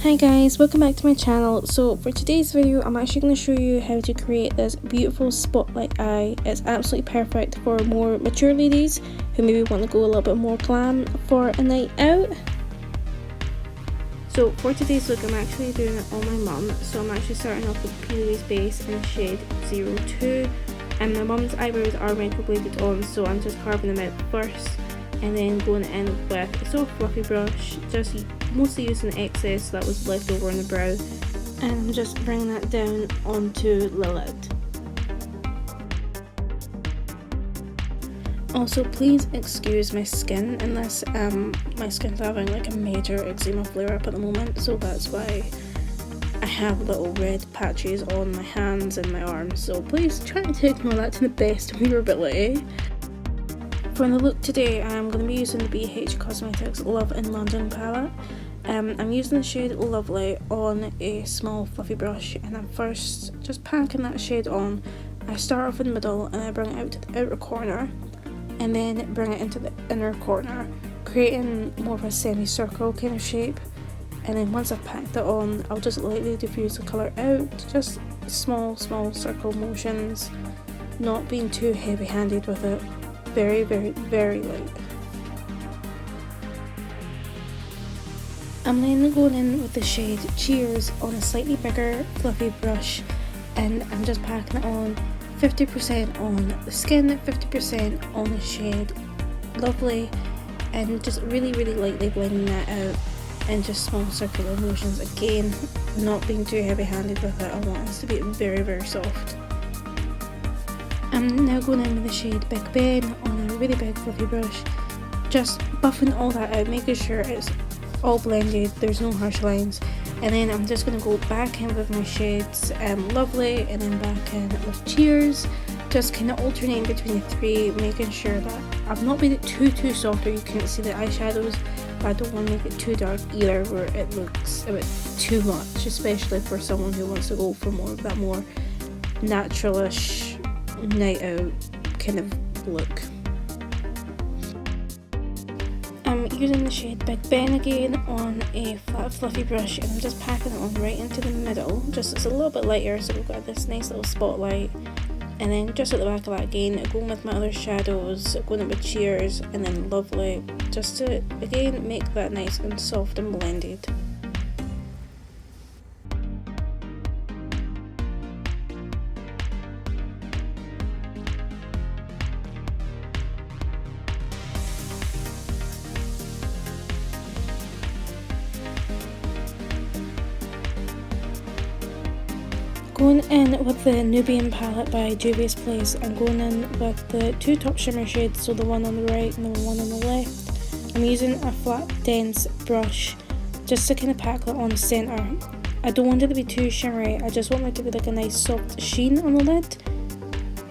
Hi guys, welcome back to my channel. So for today's video, I'm actually going to show you how to create this beautiful spotlight eye. It's absolutely perfect for more mature ladies who maybe want to go a little bit more glam for a night out. So for today's look, I'm actually doing it on my mum. So I'm actually starting off with Louise base in shade 02. And my mum's eyebrows are microbladed on, so I'm just carving them out first. And then going in with a soft fluffy brush, just mostly using the excess that was left over on the brow, and I'm just bringing that down onto the lid. Also, please excuse my skin in this. My skin's having like a major eczema flare up at the moment, so that's why I have little red patches on my hands and my arms, so please try to ignore that to the best of your ability. For the look today, I'm going to be using the BH Cosmetics Love in London palette. I'm using the shade Lovely on a small fluffy brush, and I'm first just packing that shade on. I start off in the middle and I bring it out to the outer corner and then bring it into the inner corner, creating more of a semicircle kind of shape. And then once I've packed it on, I'll just lightly diffuse the colour out, just small circle motions, not being too heavy handed with it. Very light. I'm then going in with the shade Cheers on a slightly bigger fluffy brush, and I'm just packing it on 50% on the skin, 50% on the shade Lovely, and just really lightly blending that out, and just small circular motions, again not being too heavy handed with it. I want this to be very soft. I'm now going in with the shade Big Ben on a really big fluffy brush, just buffing all that out, making sure it's all blended, there's no harsh lines. And then I'm just going to go back in with my shades Lovely, and then back in with Cheers, just kind of alternating between the three, making sure that I've not made it too soft or you can't see the eyeshadows, but I don't want to make it too dark either where it looks a bit too much, especially for someone who wants to go for more of that more naturalish night out kind of look. I'm using the shade Big Ben again on a flat fluffy brush, and I'm just packing it on right into the middle, just it's a little bit lighter, so we've got this nice little spotlight. And then just at the back of that again, going with my other shadows, going up with Cheers and then Lovely, just to again make that nice and soft and blended. Going in with the Nubian palette by Juvia's Place, I'm going in with the two top shimmer shades, so the one on the right and the one on the left. I'm using a flat dense brush just to kind of pack that on the centre. I don't want it to be too shimmery, I just want it to be like a nice soft sheen on the lid.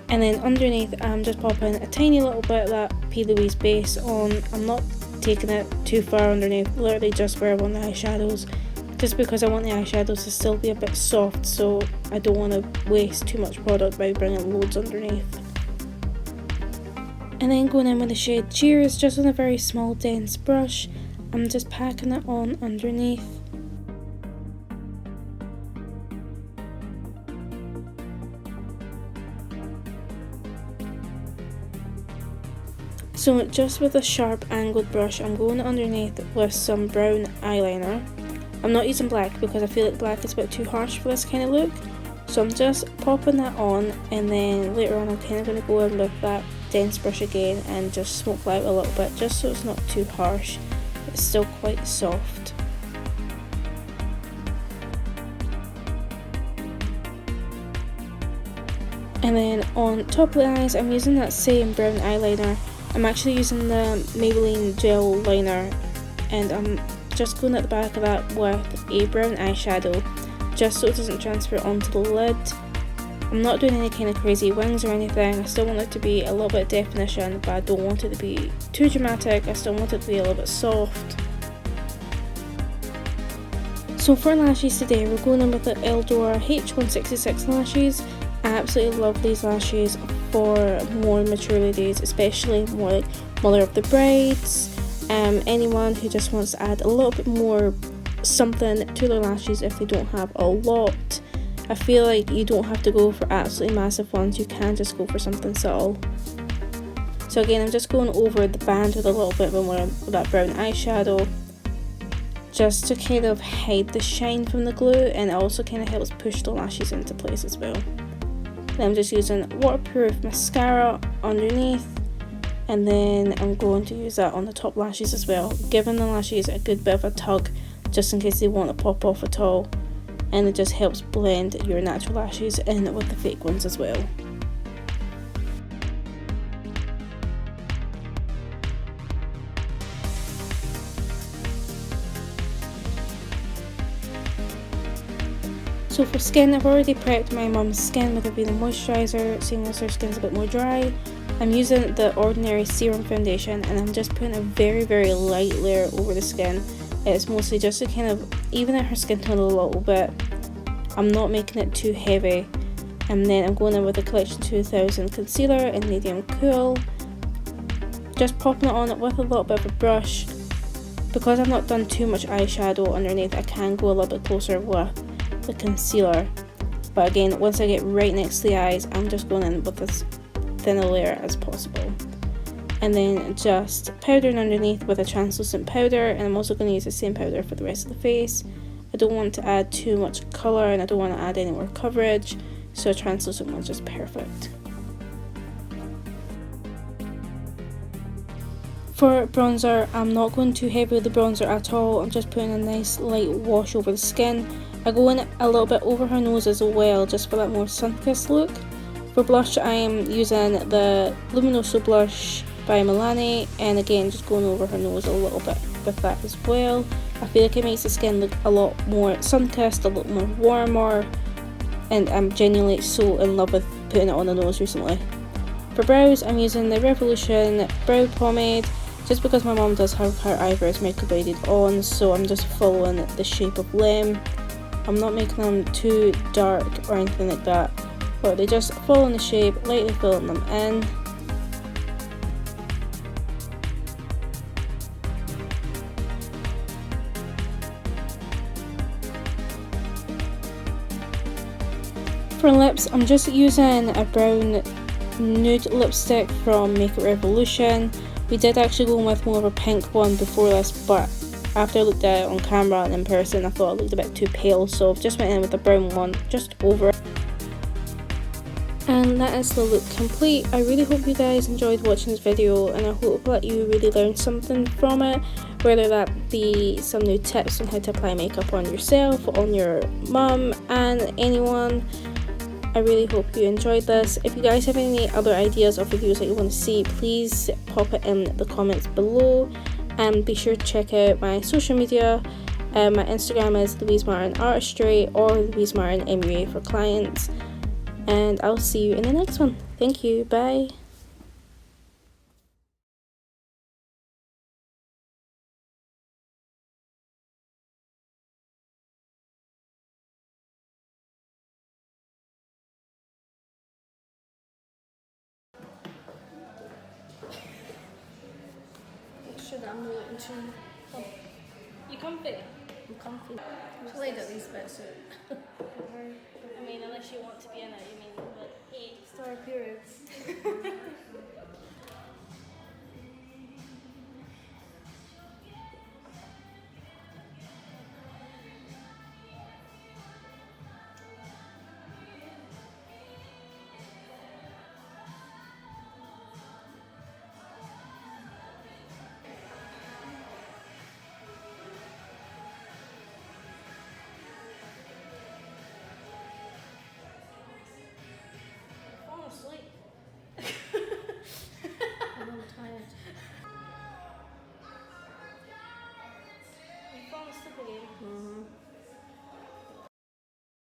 And then underneath I'm just popping a tiny little bit of that P. Louise base on. I'm not taking it too far underneath, literally just where I want the eyeshadows, just because I want the eyeshadows to still be a bit soft, so I don't want to waste too much product by bringing loads underneath. And then going in with the shade Cheers, just on a very small dense brush, I'm just packing it on underneath. So just with a sharp angled brush, I'm going underneath with some brown eyeliner. I'm not using black because I feel like black is a bit too harsh for this kind of look, so I'm just popping that on, and then later on I'm kind of going to go in with that dense brush again and just smoke that out a little bit, just so it's not too harsh, it's still quite soft. And then on top of the eyes, I'm using that same brown eyeliner. I'm actually using the Maybelline gel liner, and I'm just going at the back of that with a brown eyeshadow, just so it doesn't transfer onto the lid. I'm not doing any kind of crazy wings or anything, I still want it to be a little bit of definition, but I don't want it to be too dramatic, I still want it to be a little bit soft. So for lashes today, we're going in with the Eldora H166 lashes. I absolutely love these lashes for more mature ladies, especially more like Mother of the Brides, anyone who just wants to add a little bit more something to their lashes if they don't have a lot. I feel like you don't have to go for absolutely massive ones, you can just go for something subtle. So again, I'm just going over the band with a little bit more of that brown eyeshadow, just to kind of hide the shine from the glue, and it also kind of helps push the lashes into place as well. Then I'm just using waterproof mascara underneath, and then I'm going to use that on the top lashes as well, giving the lashes a good bit of a tug just in case they want to pop off at all, and it just helps blend your natural lashes in with the fake ones as well. So for skin, I've already prepped my mum's skin with a Veil moisturiser, seeing as her skin's a bit more dry. I'm using the Ordinary Serum Foundation, and I'm just putting a very light layer over the skin. It's mostly just to kind of even out her skin tone a little bit. I'm not making it too heavy. And then I'm going in with the Collection 2000 concealer in medium cool. Just popping it on with a little bit of a brush. Because I've not done too much eyeshadow underneath, I can go a little bit closer with the concealer, but again, once I get right next to the eyes, I'm just going in with as thin a layer as possible, and then just powdering underneath with a translucent powder. And I'm also going to use the same powder for the rest of the face. I don't want to add too much colour, and I don't want to add any more coverage, so a translucent one's just perfect. For bronzer, I'm not going too heavy with the bronzer at all. I'm just putting a nice light wash over the skin. I go in a little bit over her nose as well, just for that more sun-kissed look. For blush, I am using the Luminoso blush by Milani, and again, just going over her nose a little bit with that as well. I feel like it makes the skin look a lot more sun-kissed, a little more warmer, and I'm genuinely so in love with putting it on the nose recently. For brows, I'm using the Revolution Brow Pomade, just because my mum does have her eyebrows microbladed on, so I'm just following the shape of them. I'm not making them too dark or anything like that, but they just follow in the shape, lightly filling them in. For lips, I'm just using a brown nude lipstick from Makeup Revolution. We did actually go with more of a pink one before this, but after I looked at it on camera and in person, I thought it looked a bit too pale, so I've just went in with a brown one just over it. And that is the look complete. I really hope you guys enjoyed watching this video, and I hope that you really learned something from it, whether that be some new tips on how to apply makeup on yourself, on your mum, and anyone. I really hope you enjoyed this. If you guys have any other ideas of videos that you want to see, please pop it in the comments below, and be sure to check out my social media. My Instagram is Louise Martin Artistry or Louise Martin MUA for clients, and I'll see you in the next one. Thank you, bye. Make sure that I'm not looking too... You comfy? I'm comfy. Just laid at these bits out. I mean, unless you want to be in it, you mean, but hey. Start periods.